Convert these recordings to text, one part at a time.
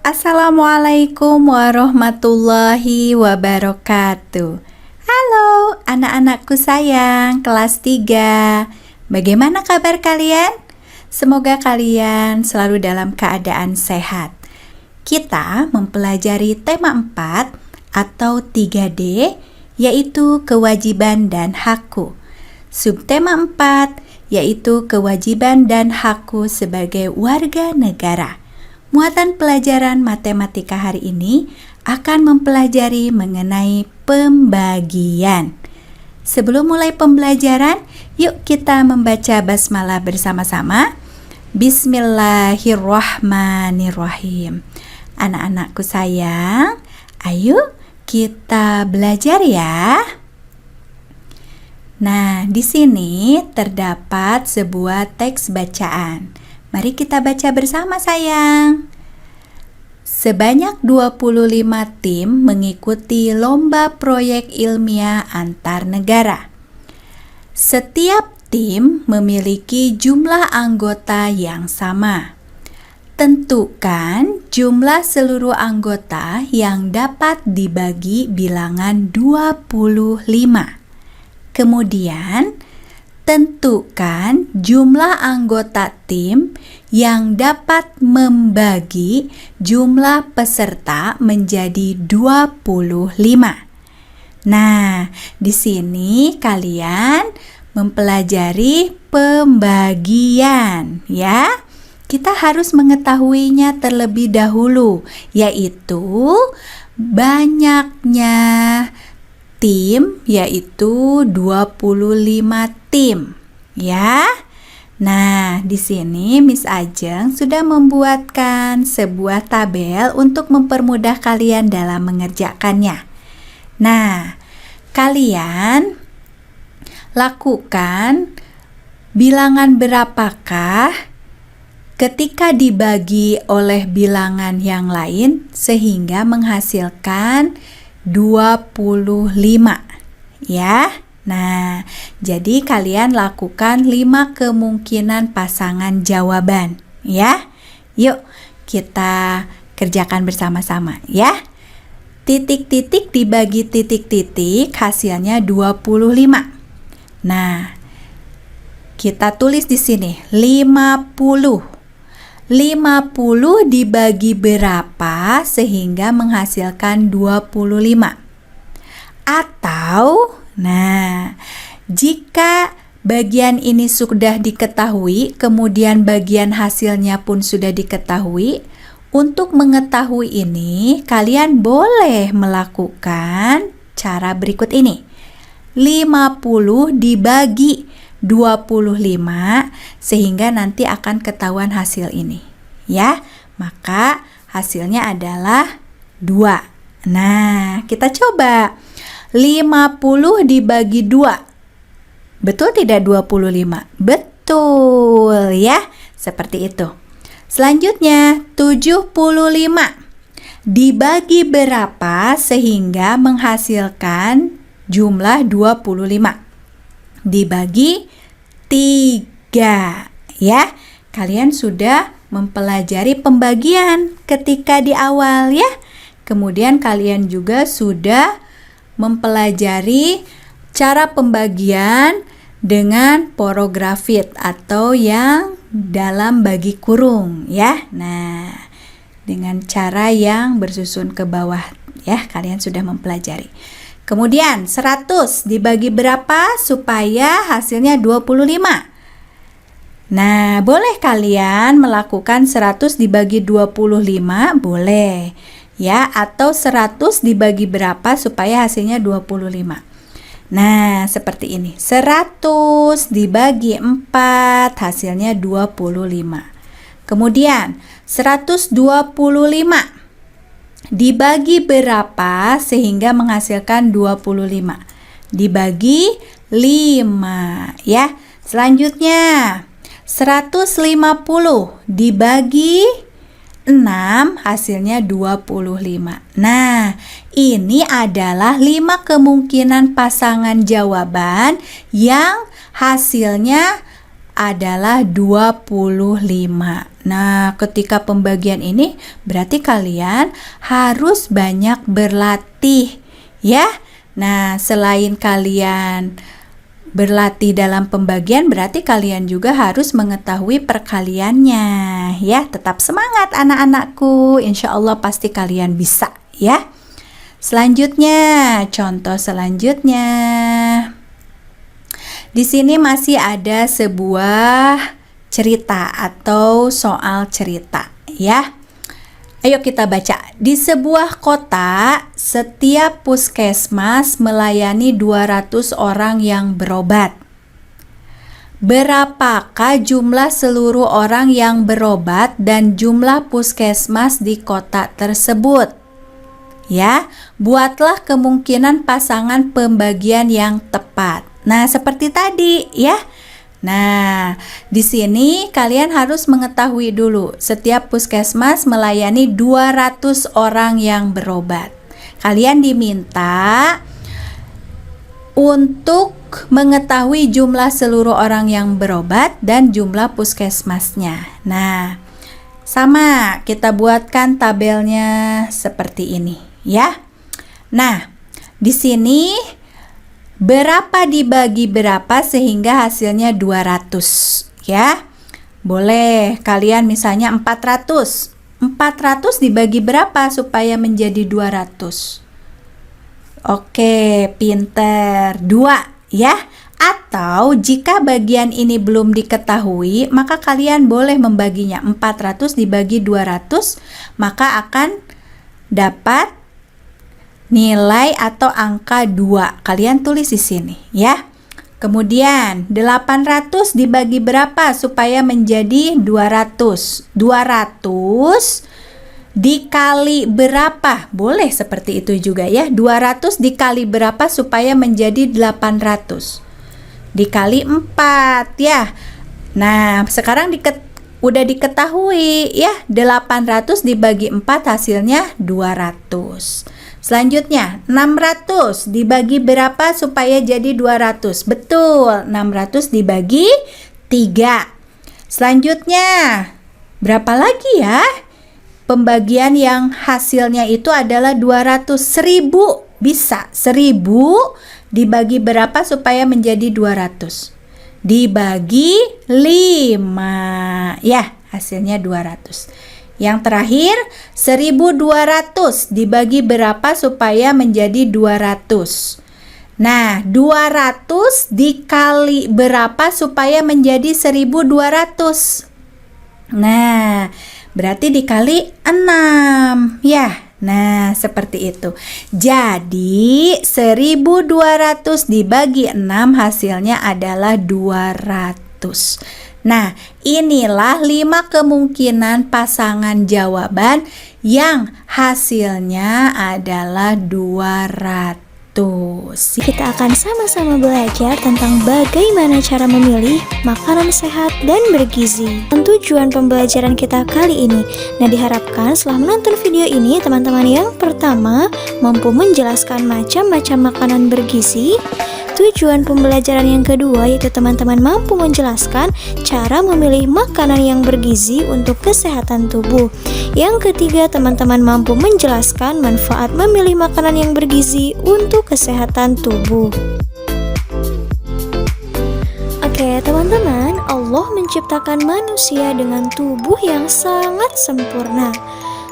Assalamualaikum warahmatullahi wabarakatuh. Halo anak-anakku sayang, kelas 3. Bagaimana kabar kalian? Semoga kalian selalu dalam keadaan sehat. Kita mempelajari tema 4 atau 3D, yaitu kewajiban dan hakku. Subtema 4 yaitu kewajiban dan hakku sebagai warga negara. Muatan pelajaran matematika hari ini akan mempelajari mengenai pembagian. Sebelum mulai pembelajaran, yuk kita membaca basmalah bersama-sama. Bismillahirrahmanirrahim. Anak-anakku sayang, ayo kita belajar ya. Nah, di sini terdapat sebuah teks bacaan. Mari kita baca bersama sayang. Sebanyak 25 tim mengikuti lomba proyek ilmiah antar negara. Setiap tim memiliki jumlah anggota yang sama. Tentukan jumlah seluruh anggota yang dapat dibagi bilangan 25. Kemudian, tentukan jumlah anggota tim yang dapat membagi jumlah peserta menjadi 25. Nah, di sini kalian mempelajari pembagian ya. Kita harus mengetahuinya terlebih dahulu, yaitu banyaknya tim, yaitu 25 tim ya. Nah, di sini Miss Ajeng sudah membuatkan sebuah tabel untuk mempermudah kalian dalam mengerjakannya. Nah, kalian lakukan bilangan berapakah ketika dibagi oleh bilangan yang lain sehingga menghasilkan 25 ya. Nah, jadi kalian lakukan 5 kemungkinan pasangan jawaban ya. Yuk kita kerjakan bersama-sama ya. Titik-titik dibagi titik-titik hasilnya 25. Nah, kita tulis di sini 50. 50 dibagi berapa sehingga menghasilkan 25? Atau, nah, jika bagian ini sudah diketahui, kemudian bagian hasilnya pun sudah diketahui, untuk mengetahui ini, kalian boleh melakukan cara berikut ini. 50 dibagi 25 sehingga nanti akan ketahuan hasil ini ya. Maka hasilnya adalah 2. Nah, kita coba 50 dibagi 2. Betul tidak 25? Betul ya. Seperti itu. Selanjutnya 75 dibagi berapa sehingga menghasilkan jumlah 25? Dibagi 3 ya. Kalian sudah mempelajari pembagian ketika di awal ya. Kemudian kalian juga sudah mempelajari cara pembagian dengan porografit atau yang dalam bagi kurung ya. Nah, dengan cara yang bersusun ke bawah ya, kalian sudah mempelajari. Kemudian 100 dibagi berapa supaya hasilnya 25? Nah, boleh kalian melakukan 100 dibagi 25, boleh ya, atau 100 dibagi berapa supaya hasilnya 25. Nah, seperti ini. 100 dibagi 4 hasilnya 25. Kemudian 125 dibagi berapa sehingga menghasilkan 25? Dibagi 5 ya. Selanjutnya 150 dibagi 6 hasilnya 25. Nah, ini adalah 5 kemungkinan pasangan jawaban yang hasilnya adalah 25. Nah, ketika pembagian ini berarti kalian harus banyak berlatih ya. Nah, selain kalian berlatih dalam pembagian, berarti kalian juga harus mengetahui perkaliannya ya. Tetap semangat anak-anakku, insya Allah pasti kalian bisa ya. Selanjutnya, contoh selanjutnya. Di sini masih ada sebuah cerita atau soal cerita ya. Ayo kita baca. Di sebuah kota, setiap puskesmas melayani 200 orang yang berobat. Berapakah jumlah seluruh orang yang berobat dan jumlah puskesmas di kota tersebut? Ya, buatlah kemungkinan pasangan pembagian yang tepat. Nah, seperti tadi ya. Nah, di sini kalian harus mengetahui dulu, setiap puskesmas melayani 200 orang yang berobat. Kalian diminta untuk mengetahui jumlah seluruh orang yang berobat dan jumlah puskesmasnya. Nah, sama kita buatkan tabelnya seperti ini ya. Nah, di sini berapa dibagi berapa sehingga hasilnya 200 ya. Boleh kalian misalnya 400 dibagi berapa supaya menjadi 200? Oke, pinter. 2 ya. Atau jika bagian ini belum diketahui, maka kalian boleh membaginya. 400 dibagi 200 maka akan dapat nilai atau angka 2. Kalian tulis di sini ya. Kemudian 800 dibagi berapa supaya menjadi 200? 200 dikali berapa? Boleh seperti itu juga ya. 200 dikali berapa supaya menjadi 800? Dikali 4 ya. Nah, sekarang udah diketahui ya. 800 dibagi 4 hasilnya 200. Selanjutnya, 600 dibagi berapa supaya jadi 200? Betul, 600 dibagi 3. Selanjutnya, berapa lagi ya? Pembagian yang hasilnya itu adalah 200. 1000 bisa. 1000 dibagi berapa supaya menjadi 200? Dibagi 5. Ya, hasilnya 200. Yang terakhir, 1200 dibagi berapa supaya menjadi 200? Nah, 200 dikali berapa supaya menjadi 1200? Nah, berarti dikali 6 ya. Nah, seperti itu. Jadi, 1200 dibagi 6 hasilnya adalah 200. Nah, inilah 5 kemungkinan pasangan jawaban yang hasilnya adalah 200. Kita akan sama-sama belajar tentang bagaimana cara memilih makanan sehat dan bergizi. Tujuan pembelajaran kita kali ini. Nah, diharapkan setelah menonton video ini, teman-teman yang pertama mampu menjelaskan macam-macam makanan bergizi. Tujuan pembelajaran yang kedua yaitu teman-teman mampu menjelaskan cara memilih makanan yang bergizi untuk kesehatan tubuh. Yang ketiga, teman-teman mampu menjelaskan manfaat memilih makanan yang bergizi untuk kesehatan tubuh. Oke, teman-teman, Allah menciptakan manusia dengan tubuh yang sangat sempurna.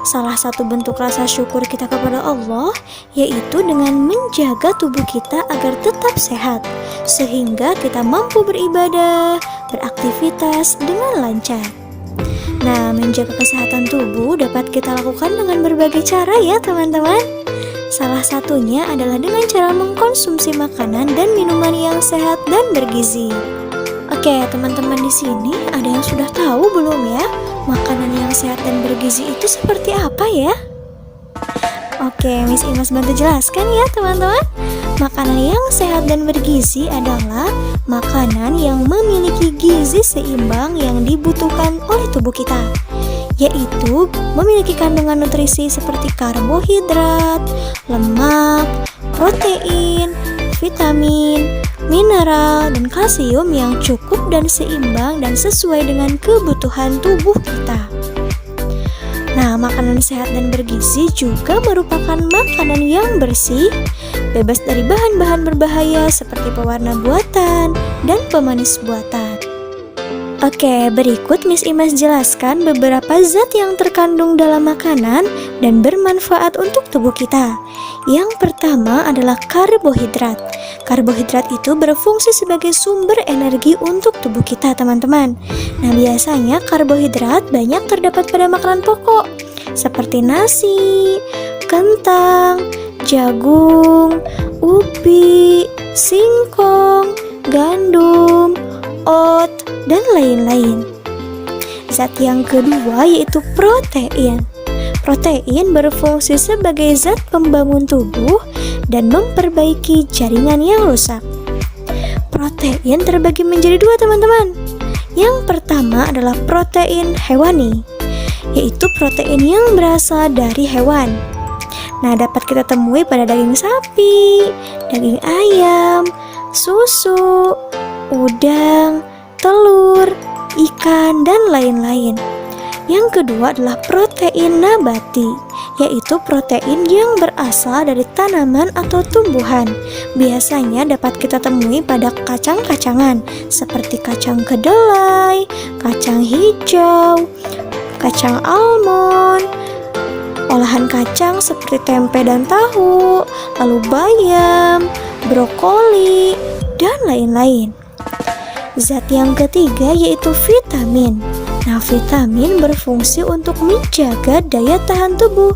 Salah satu bentuk rasa syukur kita kepada Allah yaitu dengan menjaga tubuh kita agar tetap sehat, sehingga kita mampu beribadah, beraktivitas dengan lancar. Nah, menjaga kesehatan tubuh dapat kita lakukan dengan berbagai cara ya teman-teman. Salah satunya adalah dengan cara mengkonsumsi makanan dan minuman yang sehat dan bergizi. Oke, teman-teman di sini ada yang sudah tahu belum ya? Makanan yang sehat dan bergizi itu seperti apa ya? Oke, Miss Imas bantu jelaskan ya teman-teman. Makanan yang sehat dan bergizi adalah makanan yang memiliki gizi seimbang yang dibutuhkan oleh tubuh kita, yaitu memiliki kandungan nutrisi seperti karbohidrat, lemak, protein, vitamin, mineral, dan kalsium yang cukup dan seimbang dan sesuai dengan kebutuhan tubuh kita. Nah, makanan sehat dan bergizi juga merupakan makanan yang bersih, bebas dari bahan-bahan berbahaya seperti pewarna buatan dan pemanis buatan. Oke, berikut Miss Imas jelaskan beberapa zat yang terkandung dalam makanan dan bermanfaat untuk tubuh kita. Yang pertama adalah karbohidrat. Karbohidrat itu berfungsi sebagai sumber energi untuk tubuh kita, teman-teman. Nah, biasanya karbohidrat banyak terdapat pada makanan pokok seperti nasi, kentang, jagung, ubi, singkong, gandum, oat, dan lain-lain. Zat yang kedua yaitu protein. Protein berfungsi sebagai zat pembangun tubuh dan memperbaiki jaringan yang rusak. Protein terbagi menjadi dua, teman-teman. Yang pertama adalah protein hewani, yaitu protein yang berasal dari hewan. Nah, dapat kita temui pada daging sapi, daging ayam, susu, udang, telur, ikan, dan lain-lain. Yang kedua adalah protein nabati, yaitu protein yang berasal dari tanaman atau tumbuhan. Biasanya dapat kita temui pada kacang-kacangan seperti kacang kedelai, kacang hijau, kacang almond, olahan kacang seperti tempe dan tahu, lalu bayam, brokoli, dan lain-lain. Zat yang ketiga yaitu vitamin. Nah, vitamin berfungsi untuk menjaga daya tahan tubuh.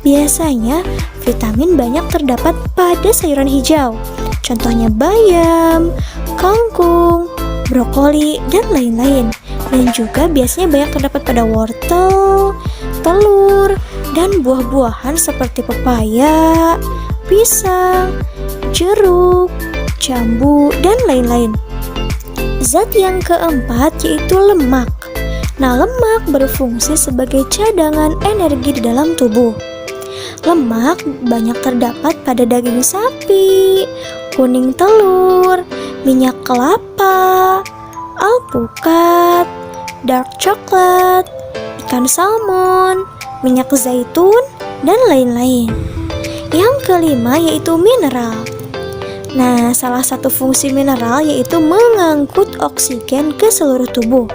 Biasanya, vitamin banyak terdapat pada sayuran hijau. Contohnya bayam, kangkung, brokoli, dan lain-lain. Dan juga biasanya banyak terdapat pada wortel, telur, dan buah-buahan seperti pepaya, pisang, jeruk, jambu, dan lain-lain. Zat yang keempat yaitu lemak. Nah, lemak berfungsi sebagai cadangan energi di dalam tubuh. Lemak banyak terdapat pada daging sapi, kuning telur, minyak kelapa, alpukat, dark coklat, ikan salmon, minyak zaitun, dan lain-lain. Yang kelima yaitu mineral. Nah, salah satu fungsi mineral yaitu mengangkut oksigen ke seluruh tubuh.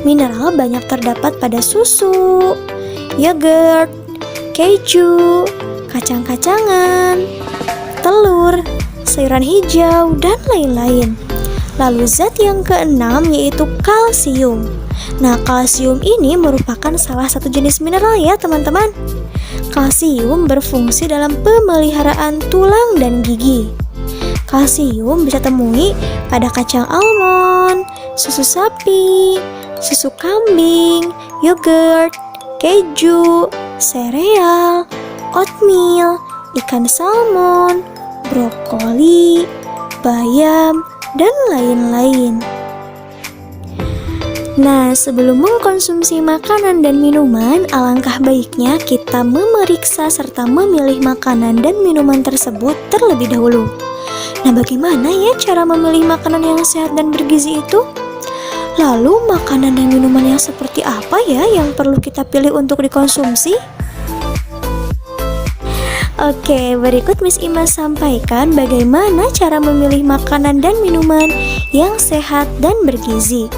Mineral banyak terdapat pada susu, yogurt, keju, kacang-kacangan, telur, sayuran hijau, dan lain-lain. Lalu zat yang keenam yaitu kalsium. Nah, kalsium ini merupakan salah satu jenis mineral ya, teman-teman. Kalsium berfungsi dalam pemeliharaan tulang dan gigi. Kalsium bisa temui pada kacang almond, susu sapi, susu kambing, yogurt, keju, sereal, oatmeal, ikan salmon, brokoli, bayam, dan lain-lain. Nah, sebelum mengkonsumsi makanan dan minuman, alangkah baiknya kita memeriksa serta memilih makanan dan minuman tersebut terlebih dahulu. Nah, bagaimana ya cara memilih makanan yang sehat dan bergizi itu? Lalu, makanan dan minuman yang seperti apa ya yang perlu kita pilih untuk dikonsumsi? Oke, berikut Miss Imas sampaikan bagaimana cara memilih makanan dan minuman yang sehat dan bergizi.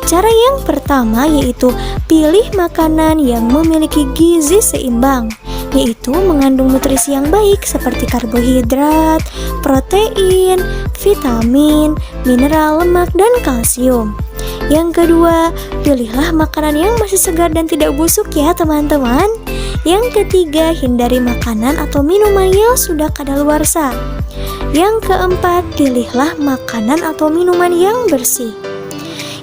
Cara yang pertama yaitu pilih makanan yang memiliki gizi seimbang, yaitu mengandung nutrisi yang baik seperti karbohidrat, protein, vitamin, mineral, lemak, dan kalsium. Yang kedua, pilihlah makanan yang masih segar dan tidak busuk ya teman-teman. Yang ketiga, hindari makanan atau minuman yang sudah kadaluarsa. Yang keempat, pilihlah makanan atau minuman yang bersih.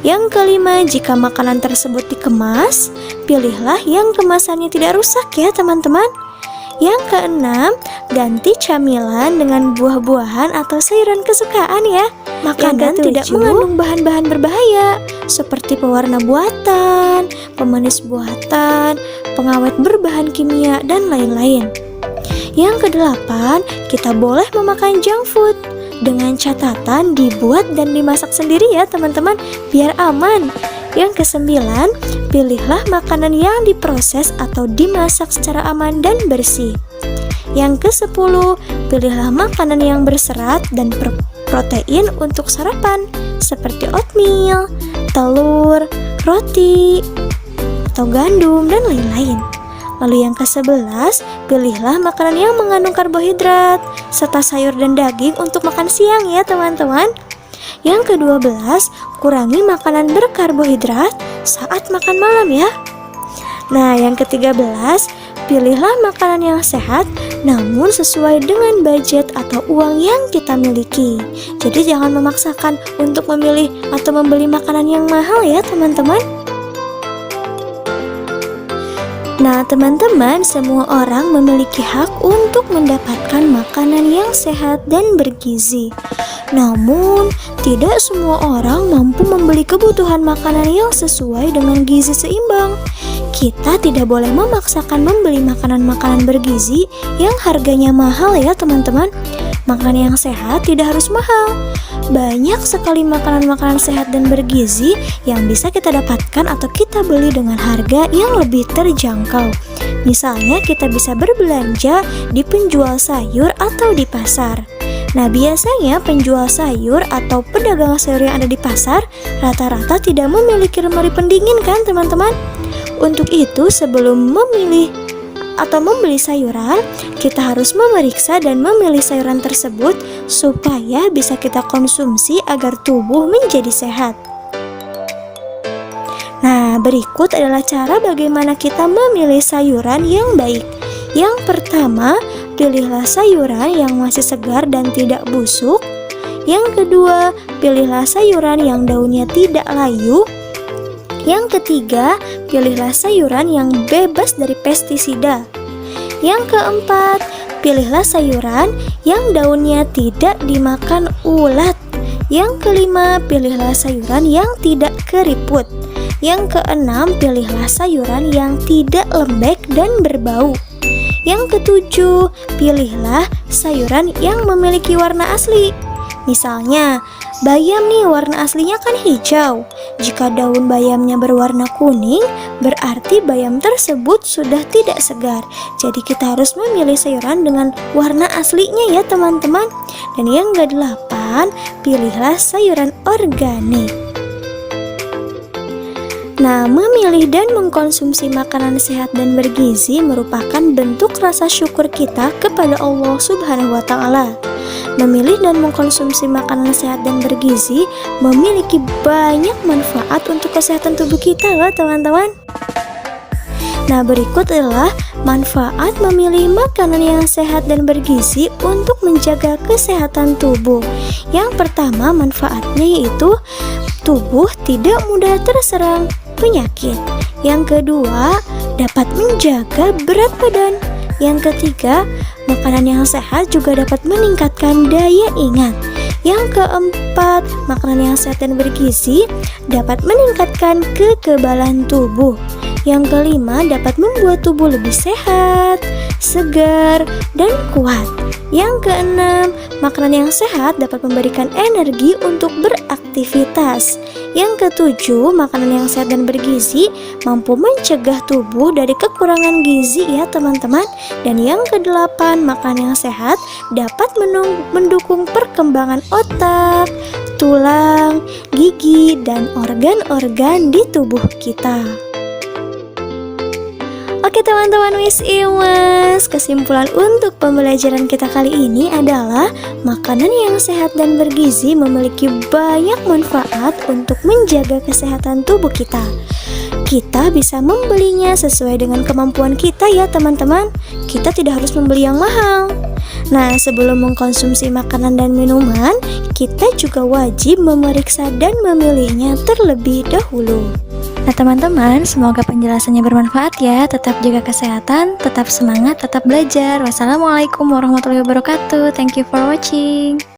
Yang kelima, jika makanan tersebut dikemas, pilihlah yang kemasannya tidak rusak ya teman-teman. Yang keenam, ganti camilan dengan buah-buahan atau sayuran kesukaan ya. Makanan tidak mengandung bahan-bahan berbahaya seperti pewarna buatan, pemanis buatan, pengawet berbahan kimia, dan lain-lain. Yang kedelapan, kita boleh memakan junk food dengan catatan dibuat dan dimasak sendiri ya teman-teman, biar aman. Yang kesembilan, pilihlah makanan yang diproses atau dimasak secara aman dan bersih. Yang kesepuluh, pilihlah makanan yang berserat dan protein untuk sarapan seperti oatmeal, telur, roti, atau gandum, dan lain-lain. Lalu yang ke-11, pilihlah makanan yang mengandung karbohidrat serta sayur dan daging untuk makan siang ya teman-teman. Yang ke-12, kurangi makanan berkarbohidrat saat makan malam ya. Nah, yang ke-13, pilihlah makanan yang sehat namun sesuai dengan budget atau uang yang kita miliki. Jadi jangan memaksakan untuk memilih atau membeli makanan yang mahal ya teman-teman. Nah teman-teman, semua orang memiliki hak untuk mendapatkan makanan yang sehat dan bergizi. Namun, tidak semua orang mampu membeli kebutuhan makanan yang sesuai dengan gizi seimbang. Kita tidak boleh memaksakan membeli makanan-makanan bergizi yang harganya mahal ya teman-teman. Makanan yang sehat tidak harus mahal. Banyak sekali makanan-makanan sehat dan bergizi yang bisa kita dapatkan atau kita beli dengan harga yang lebih terjangkau. Misalnya kita bisa berbelanja di penjual sayur atau di pasar. Nah biasanya penjual sayur atau pedagang sayur yang ada di pasar rata-rata tidak memiliki lemari pendingin kan teman-teman. Untuk itu sebelum memilih atau membeli sayuran, kita harus memeriksa dan memilih sayuran tersebut supaya bisa kita konsumsi agar tubuh menjadi sehat. Nah, berikut adalah cara bagaimana kita memilih sayuran yang baik. Yang pertama, pilihlah sayuran yang masih segar dan tidak busuk. Yang kedua, pilihlah sayuran yang daunnya tidak layu. Yang ketiga, pilihlah sayuran yang bebas dari pestisida. Yang keempat, pilihlah sayuran yang daunnya tidak dimakan ulat. Yang kelima, pilihlah sayuran yang tidak keriput. Yang keenam, pilihlah sayuran yang tidak lembek dan berbau. Yang ketujuh, pilihlah sayuran yang memiliki warna asli. Misalnya, bayam nih warna aslinya kan hijau. Jika daun bayamnya berwarna kuning, berarti bayam tersebut sudah tidak segar. Jadi kita harus memilih sayuran dengan warna aslinya ya teman-teman. Dan yang ke-8, pilihlah sayuran organik. Nah, memilih dan mengkonsumsi makanan sehat dan bergizi merupakan bentuk rasa syukur kita kepada Allah Subhanahu wa Ta'ala. Memilih dan mengkonsumsi makanan sehat dan bergizi memiliki banyak manfaat untuk kesehatan tubuh kita loh teman-teman. Nah, berikut adalah manfaat memilih makanan yang sehat dan bergizi untuk menjaga kesehatan tubuh. Yang pertama, manfaatnya yaitu tubuh tidak mudah terserang penyakit. Yang kedua, dapat menjaga berat badan. Yang ketiga, makanan yang sehat juga dapat meningkatkan daya ingat. Yang keempat, makanan yang sehat dan bergizi dapat meningkatkan kekebalan tubuh. Yang kelima, dapat membuat tubuh lebih sehat, segar, dan kuat. Yang keenam, makanan yang sehat dapat memberikan energi untuk beraktivitas. Yang ketujuh, makanan yang sehat dan bergizi mampu mencegah tubuh dari kekurangan gizi ya teman-teman. Dan yang kedelapan, makanan yang sehat dapat mendukung perkembangan otak, tulang, gigi, dan organ-organ di tubuh kita. Oke teman-teman Miss Imas, kesimpulan untuk pembelajaran kita kali ini adalah makanan yang sehat dan bergizi memiliki banyak manfaat untuk menjaga kesehatan tubuh kita. Kita bisa membelinya sesuai dengan kemampuan kita ya teman-teman. Kita tidak harus membeli yang mahal. Nah, sebelum mengkonsumsi makanan dan minuman, kita juga wajib memeriksa dan memilihnya terlebih dahulu. Nah teman-teman, semoga penjelasannya bermanfaat ya. Tetap jaga kesehatan, tetap semangat, tetap belajar. Wassalamualaikum warahmatullahi wabarakatuh. Thank you for watching.